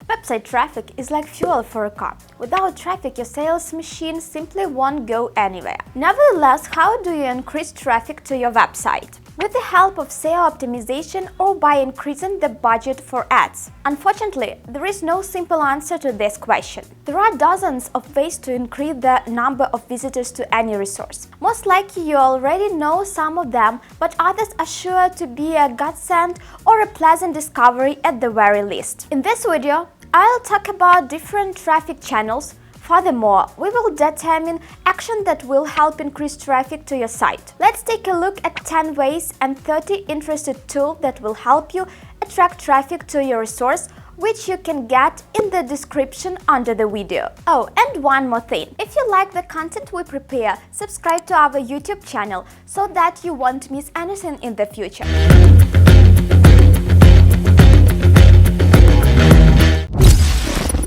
Website traffic is like fuel for a car. Without traffic, your sales machine simply won't go anywhere. Nevertheless, how do you increase traffic to your website? With the help of SEO optimization or by increasing the budget for ads? Unfortunately, there is no simple answer to this question. There are dozens of ways to increase the number of visitors to any resource. Most likely you already know some of them, but others are sure to be a godsend or a pleasant discovery at the very least. In this video, I'll talk about different traffic channels. Furthermore, we will determine action that will help increase traffic to your site. Let's take a look at 10 ways and 30 interesting tools that will help you attract traffic to your resource, which you can get in the description under the video. Oh, and one more thing. If you like the content we prepare, subscribe to our YouTube channel so that you won't miss anything in the future.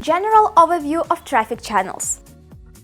General overview of traffic channels.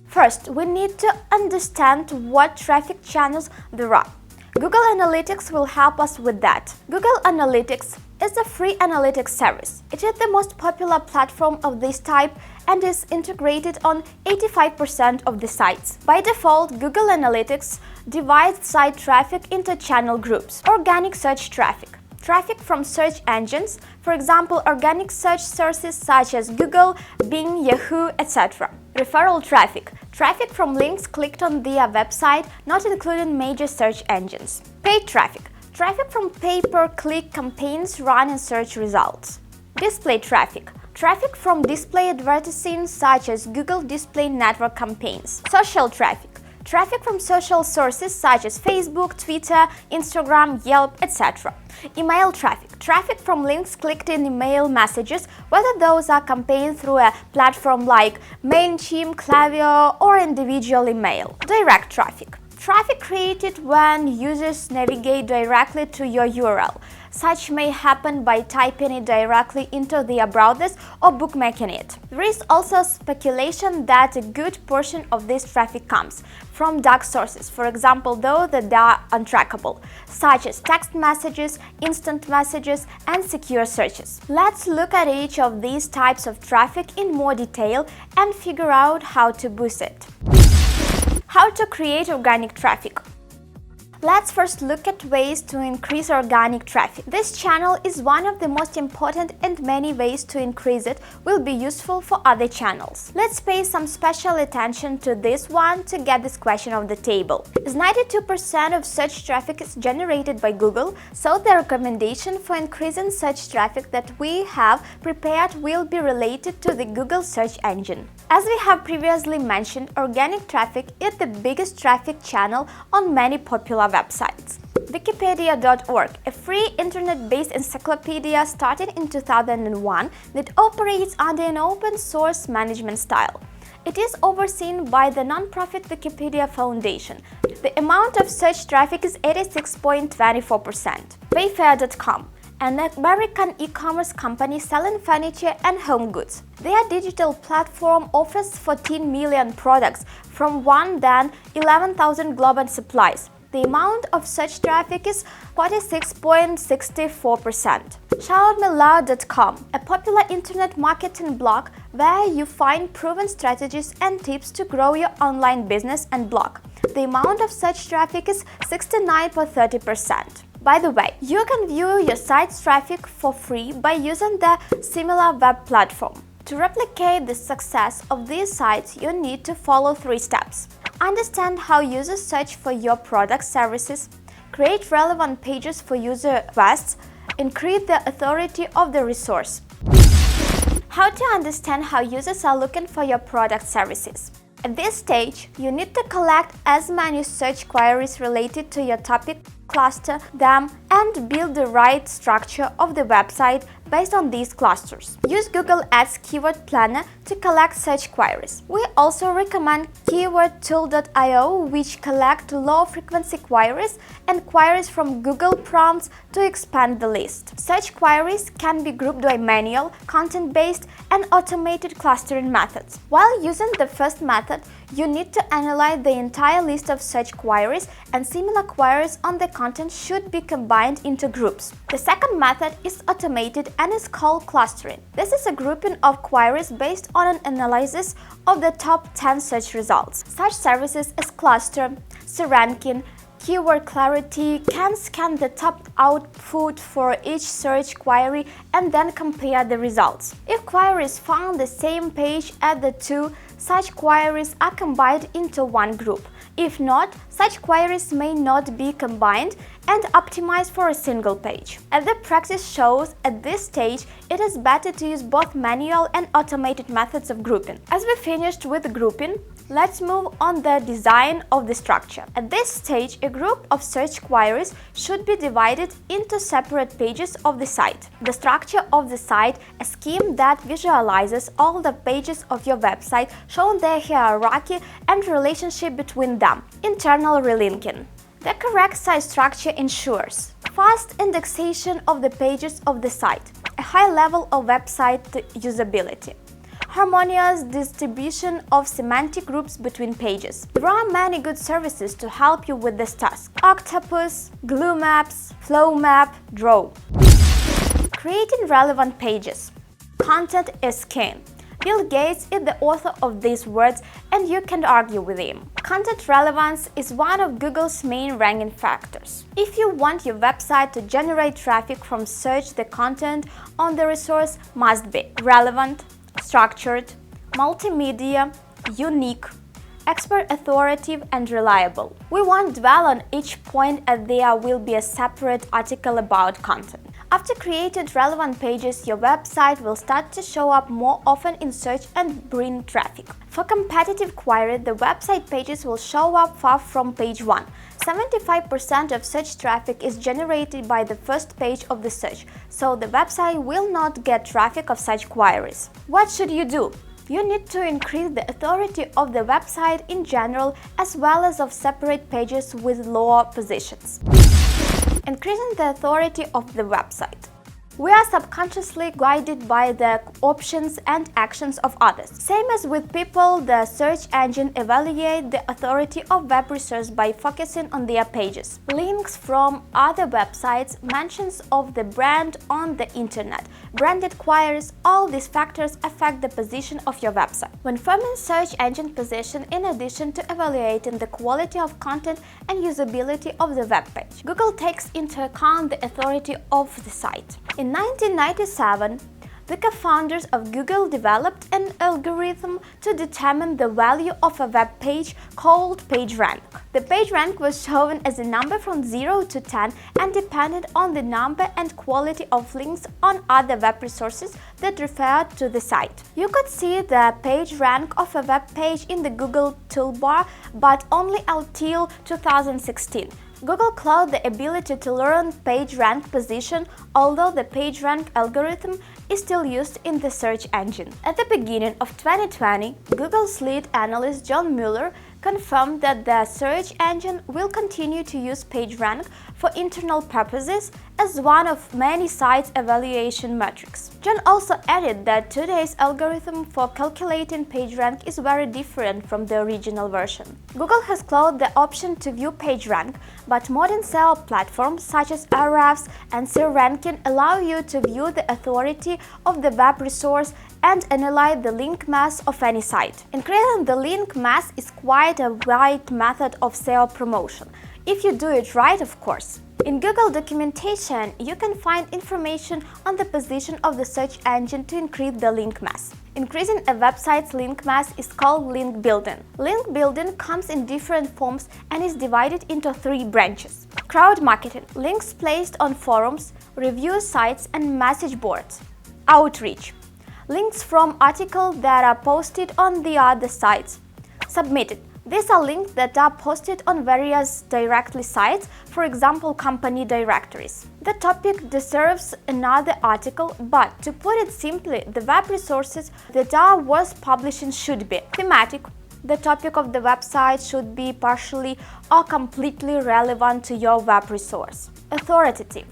First, we need to understand what traffic channels there are. Google Analytics will help us with that. Google Analytics is a free analytics service. It is the most popular platform of this type and is integrated on 85% of the sites. By default, Google Analytics divides site traffic into channel groups. Organic search traffic. Traffic from search engines, for example, organic search sources such as Google, Bing, Yahoo, etc. Referral traffic. Traffic from links clicked on their website, not including major search engines. Paid traffic. Traffic from pay-per-click campaigns run in search results. Display traffic. Traffic from display advertising such as Google Display Network campaigns. Social traffic. Traffic from social sources such as Facebook, Twitter, Instagram, Yelp, etc. Email traffic. Traffic from links clicked in email messages, whether those are campaigned through a platform like MailChimp, Klaviyo, or individual email. Direct traffic. Traffic created when users navigate directly to your URL. Such may happen by typing it directly into their browsers or bookmarking it. There is also speculation that a good portion of this traffic comes from dark sources, for example, those that are untrackable, such as text messages, instant messages, and secure searches. Let's look at each of these types of traffic in more detail and figure out how to boost it. How to create organic traffic. Let's first look at ways to increase organic traffic. This channel is one of the most important and many ways to increase it will be useful for other channels. Let's pay some special attention to this one to get this question on the table. As 92% of search traffic is generated by Google, so the recommendation for increasing search traffic that we have prepared will be related to the Google search engine. As we have previously mentioned, organic traffic is the biggest traffic channel on many popular websites. Wikipedia.org, a free internet-based encyclopedia started in 2001 that operates under an open-source management style. It is overseen by the non-profit Wikipedia Foundation. The amount of search traffic is 86.24%. Wayfair.com, an American e-commerce company selling furniture and home goods. Their digital platform offers 14 million products from more than 11,000 global supplies. The amount of such traffic is 46.64%. ShoutMeLoud.com, a popular internet marketing blog where you find proven strategies and tips to grow your online business and blog. The amount of such traffic is 69.30%. By the way, you can view your site's traffic for free by using the similar web platform. To replicate the success of these sites, you need to follow 3 steps. Understand how users search for your product services, create relevant pages for user requests, increase the authority of the resource. How to understand how users are looking for your product services. At this stage, you need to collect as many search queries related to your topic, cluster them, and build the right structure of the website based on these clusters. Use Google Ads Keyword Planner to collect search queries. We also recommend keywordtool.io, which collect low-frequency queries and queries from Google prompts to expand the list. Search queries can be grouped by manual, content-based, and automated clustering methods. While using the first method, you need to analyze the entire list of search queries, and similar queries on the content should be combined into groups. The second method is automated and is called clustering. This is a grouping of queries based on an analysis of the top 10 search results. Such services as cluster, ranking, keyword clarity can scan the top output for each search query and then compare the results. If queries found the same page as the two, such queries are combined into one group. If not, such queries may not be combined and optimized for a single page. As the practice shows, at this stage, it is better to use both manual and automated methods of grouping. As we finished with grouping, let's move on the design of the structure. At this stage, a group of search queries should be divided into separate pages of the site. The structure of the site, a scheme that visualizes all the pages of your website, showing their hierarchy and relationship between them. Internal relinking. The correct site structure ensures fast indexation of the pages of the site, a high level of website usability, harmonious distribution of semantic groups between pages. There are many good services to help you with this task: Octopus, Glue Maps, Flow Map, Draw. Creating relevant pages. Content is king. Bill Gates is the author of these words, and you can't argue with him. Content relevance is one of Google's main ranking factors. If you want your website to generate traffic from search, the content on the resource must be relevant, structured, multimedia, unique, expert authoritative, and reliable. We won't dwell on each point, as there will be a separate article about content. After created relevant pages, your website will start to show up more often in search and bring traffic. For competitive query, the website pages will show up far from page 1. 75% of search traffic is generated by the first page of the search, so the website will not get traffic of such queries. What should you do? You need to increase the authority of the website in general, as well as of separate pages with lower positions. Increasing the authority of the website. We are subconsciously guided by the options and actions of others. Same as with people, the search engine evaluates the authority of web resource by focusing on their pages. Links from other websites, mentions of the brand on the internet, branded queries, all these factors affect the position of your website. When forming search engine position, in addition to evaluating the quality of content and usability of the web page, Google takes into account the authority of the site. In 1997, the co-founders of Google developed an algorithm to determine the value of a web page called PageRank. The PageRank was shown as a number from 0 to 10 and depended on the number and quality of links on other web resources that referred to the site. You could see the PageRank of a web page in the Google toolbar, but only until 2016. Google closed the ability to learn PageRank position, although the PageRank algorithm is still used in the search engine. At the beginning of 2020, Google's lead analyst John Mueller confirmed that the search engine will continue to use PageRank for internal purposes as one of many sites' evaluation metrics. John also added that today's algorithm for calculating PageRank is very different from the original version. Google has closed the option to view PageRank, but modern SEO platforms such as Ahrefs and SEOranking allow you to view the authority of the web resource and analyze the link mass of any site. Increasing the link mass is quite a wide method of SEO promotion, if you do it right, of course. In Google documentation, you can find information on the position of the search engine to increase the link mass. Increasing a website's link mass is called link building. Link building comes in different forms and is divided into 3 branches. Crowd marketing – links placed on forums, review sites and message boards. Outreach – links from articles that are posted on the other sites. Submitted – these are links that are posted on various directory sites, for example, company directories. The topic deserves another article, but to put it simply, the web resources that are worth publishing should be thematic. The topic of the website should be partially or completely relevant to your web resource. Authoritative.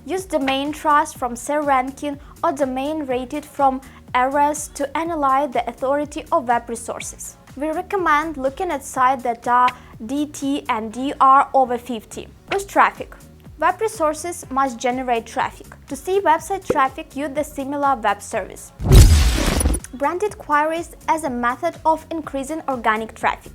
Use domain trust from SEOranking or domain rated from Ahrefs to analyze the authority of web resources. We recommend looking at sites that are DT and DR over 50. Push traffic. Web resources must generate traffic. To see website traffic, use the similar web service. Branded queries as a method of increasing organic traffic.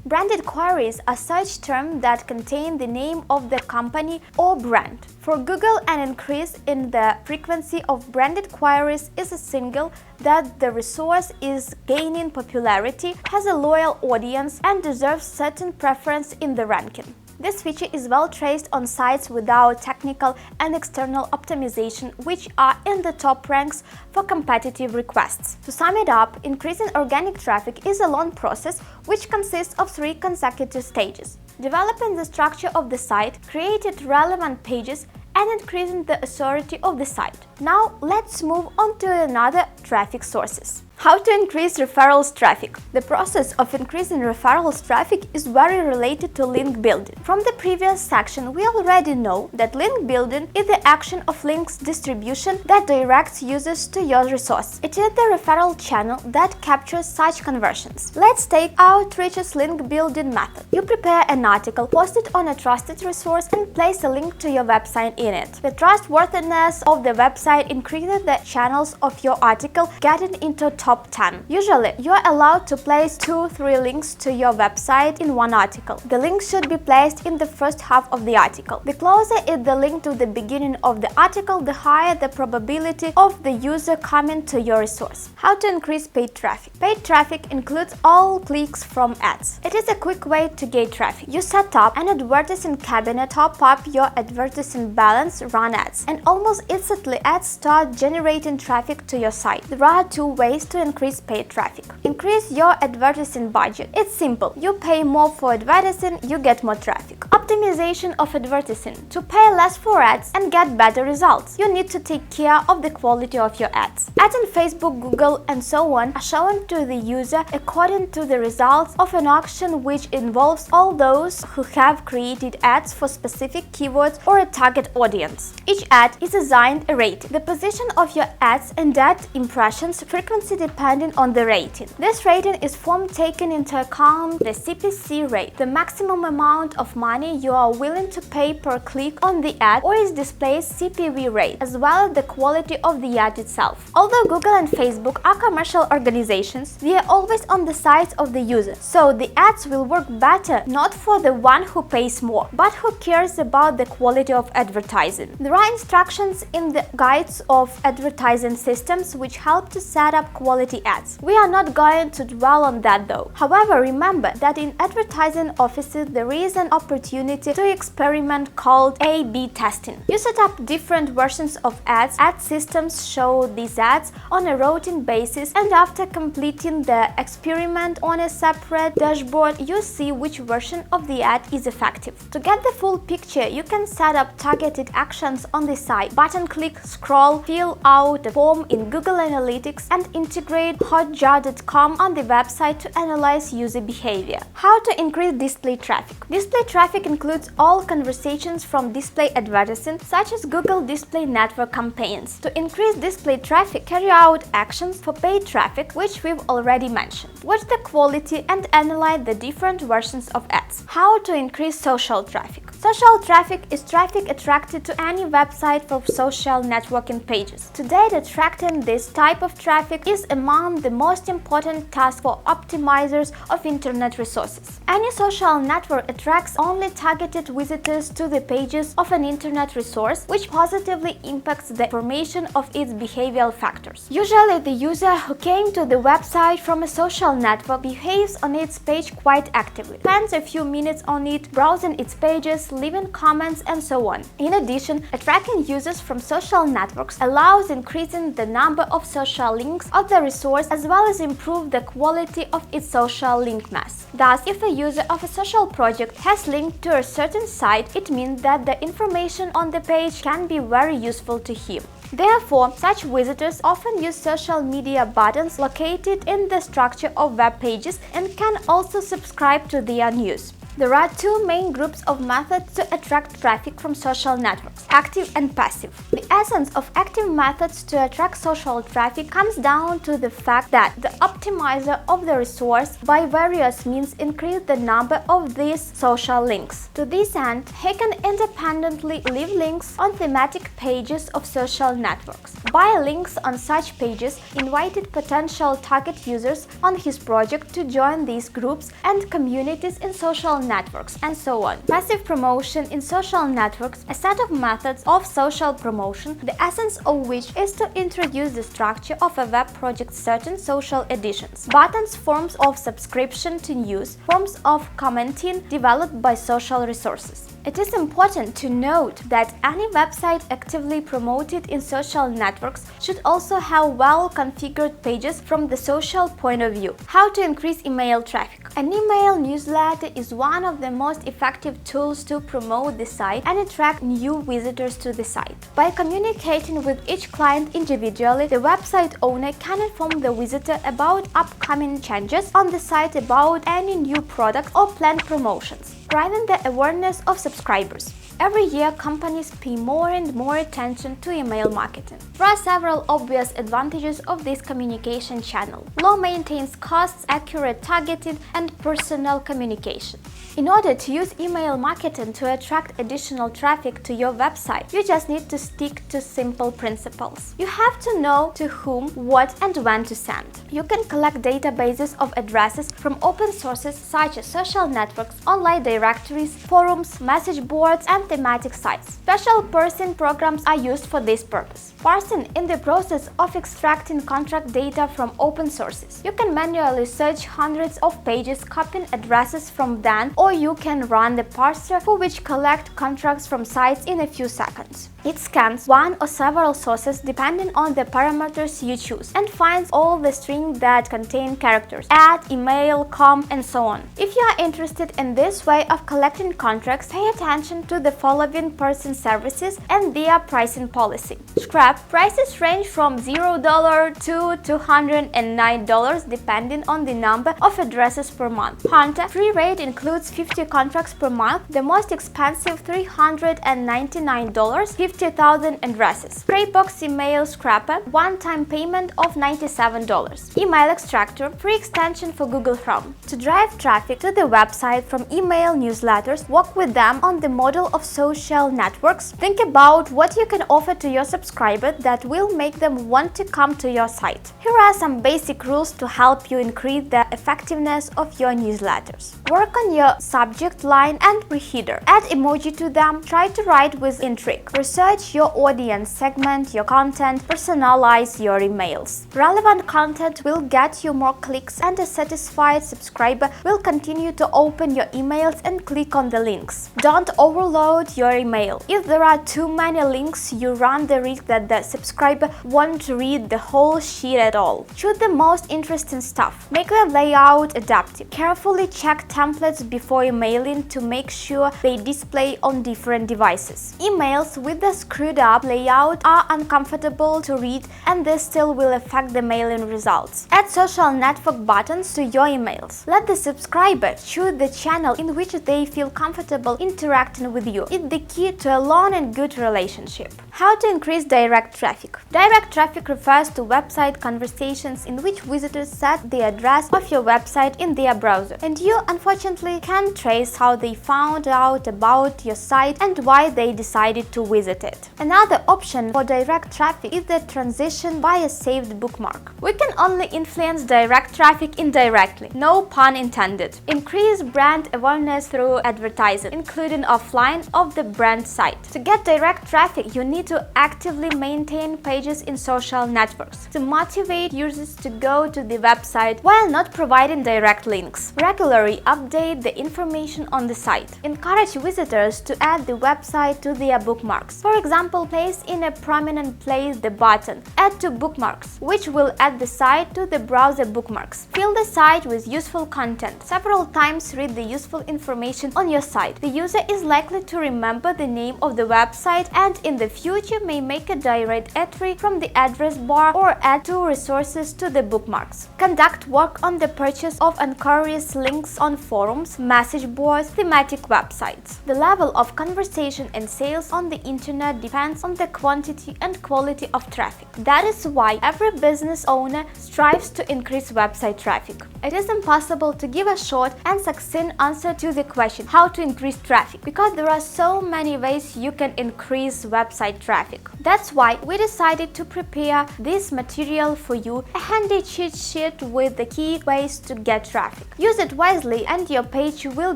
Branded queries are such terms that contain the name of the company or brand. For Google, an increase in the frequency of branded queries is a signal that the resource is gaining popularity, has a loyal audience, and deserves certain preference in the ranking. This feature is well traced on sites without technical and external optimization, which are in the top ranks for competitive requests. To sum it up, increasing organic traffic is a long process which consists of 3 consecutive stages: developing the structure of the site, creating relevant pages, and increasing the authority of the site. Now let's move on to another traffic sources. How to increase referrals traffic? The process of increasing referrals traffic is very related to link building. From the previous section, we already know that link building is the action of links distribution that directs users to your resource. It is the referral channel that captures such conversions. Let's take Outreach's link building method. You prepare an article, post it on a trusted resource, and place a link to your website in it. The trustworthiness of the website increases the channels of your article getting into top 10. Usually, you are allowed to place 2-3 links to your website in one article. The link should be placed in the first half of the article. The closer is the link to the beginning of the article, the higher the probability of the user coming to your resource. How to increase paid traffic? Paid traffic includes all clicks from ads. It is a quick way to gain traffic. You set up an advertising cabinet, top up your advertising balance, run ads, and almost instantly ads start generating traffic to your site. There are 2 ways to increase paid traffic. Increase your advertising budget. It's simple. You pay more for advertising, you get more traffic. Optimization of advertising. To pay less for ads and get better results, you need to take care of the quality of your ads. Ads on Facebook, Google, and so on are shown to the user according to the results of an auction which involves all those who have created ads for specific keywords or a target audience. Each ad is assigned a rating. The position of your ads and ad impressions frequency depending on the rating. This rating is from taking into account the CPC rate, the maximum amount of money you are willing to pay per click on the ad, or its display's CPV rate, as well as the quality of the ad itself. Although Google and Facebook are commercial organizations, they are always on the side of the user, so the ads will work better not for the one who pays more, but who cares about the quality of advertising. There are instructions in the guides of advertising systems which help to set up quality ads. We are not going to dwell on that though. However, remember that in advertising offices there is an opportunity to experiment called A/B testing. You set up different versions of ads. Ad systems show these ads on a routine basis, and after completing the experiment on a separate dashboard, you see which version of the ad is effective. To get the full picture, you can set up targeted actions on the site. Button click, scroll, fill out a form in Google Analytics, and integrate hotjar.com on the website to analyze user behavior. How to increase display traffic? Display traffic includes all conversations from display advertising, such as Google Display Network campaigns. To increase display traffic, carry out actions for paid traffic, which we've already mentioned. Watch the quality and analyze the different versions of ads. How to increase social traffic? Social traffic is traffic attracted to any website for social networking pages. Today, attracting this type of traffic is among the most important tasks for optimizers of internet resources. Any social network attracts only targeted visitors to the pages of an internet resource, which positively impacts the formation of its behavioral factors. Usually, the user who came to the website from a social network behaves on its page quite actively, spends a few minutes on it, browsing its pages, leaving comments, and so on. In addition, attracting users from social networks allows increasing the number of social links of the resource, as well as improve the quality of its social link mass. Thus, if a user of a social project has linked to a certain site, it means that the information on the page can be very useful to him. Therefore, such visitors often use social media buttons located in the structure of web pages and can also subscribe to their news. There are 2 main groups of methods to attract traffic from social networks: active and passive. The essence of active methods to attract social traffic comes down to the fact that the optimizer of the resource by various means increase the number of these social links. To this end, he can independently leave links on thematic pages of social networks. By links on such pages, invited potential target users on his project to join these groups and communities in social networks, and so on. Passive promotion in social networks, a set of methods of social promotion, the essence of which is to introduce the structure of a web project's certain social editions. Buttons, forms of subscription to news, forms of commenting developed by social resources. It is important to note that any website actively promoted in social networks should also have well-configured pages from the social point of view. How to increase email traffic? An email newsletter is one of the most effective tools to promote the site and attract new visitors to the site. By communicating with each client individually, the website owner can inform the visitor about upcoming changes on the site, about any new products or planned promotions, driving the awareness of subscribers. Every year, companies pay more and more attention to email marketing. There are several obvious advantages of this communication channel. Low maintenance costs, accurate targeting, and personal communication. In order to use email marketing to attract additional traffic to your website, you just need to stick to simple principles. You have to know to whom, what, and when to send. You can collect databases of addresses from open sources such as social networks, online directories, forums, message boards, and thematic sites. Special parsing programs are used for this purpose. Parsing in the process of extracting contract data from open sources. You can manually search hundreds of pages, copying addresses from them, or you can run the parser for which collect contracts from sites in a few seconds. It scans one or several sources depending on the parameters you choose and finds all the strings that contain characters, email, com, and so on. If you are interested in this way of collecting contracts, pay attention to the following parsing services and their pricing policy. Scrap prices range from $0 to $209 depending on the number of addresses per month. Hunter free rate includes 50 contracts per month, the most expensive $399, 50,000 addresses. Greybox email scrapper, one-time payment of $97. Email extractor, free extension for Google Chrome. To drive traffic to the website from email newsletters, work with them on the model of social networks. Think about what you can offer to your subscriber that will make them want to come to your site. Here are some basic rules to help you increase the effectiveness of your newsletters. Work on your subject line and preheader. Add emoji to them. Try to write with intrigue. Research your audience, segment your content, personalize your emails. Relevant content will get you more clicks, and a satisfied subscriber will continue to open your emails and click on the links. Don't overload your email. If there are too many links, you run the risk that the subscriber won't read the whole sheet at all. Choose the most interesting stuff. Make the layout adaptive. Carefully check templates before emailing to make sure they display on different devices. Emails with the screwed up layout are uncomfortable to read, and this still will affect the mailing results. Add social network buttons to your emails. Let the subscriber choose the channel in which they feel comfortable interacting with you. It's the key to a long and good relationship. How to increase direct traffic? Direct traffic refers to website conversations in which visitors set the address of your website in their browser, and you unfortunately can't trace how they found out about your site and why they decided to visit it. Another option for direct traffic is the transition by a saved bookmark. We can only influence direct traffic indirectly, no pun intended. Increase brand awareness through advertising, including offline of the brand site. To get direct traffic, you need to actively maintain pages in social networks to motivate users to go to the website while not providing direct links. Regularly update the information on the site. Encourage visitors to add the website to their bookmarks. For example, place in a prominent place the button Add to Bookmarks, which will add the site to the browser bookmarks. Fill the site with useful content. Several times read the useful information on your site. The user is likely to remember the name of the website and in the future may make a direct entry from the address bar or add two resources to the bookmarks. Conduct work on the purchase of encouraged links on forums, message boards, thematic websites. The level of conversation and sales on the internet internet depends on the quantity and quality of traffic. That is why every business owner strives to increase website traffic. It is impossible to give a short and succinct answer to the question how to increase traffic, because there are so many ways you can increase website traffic. That's why we decided to prepare this material for you, a handy cheat sheet with the key ways to get traffic. Use it wisely and your page will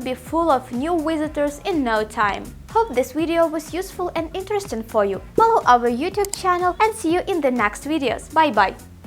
be full of new visitors in no time. Hope this video was useful and interesting for you. Follow our YouTube channel and see you in the next videos. Bye bye!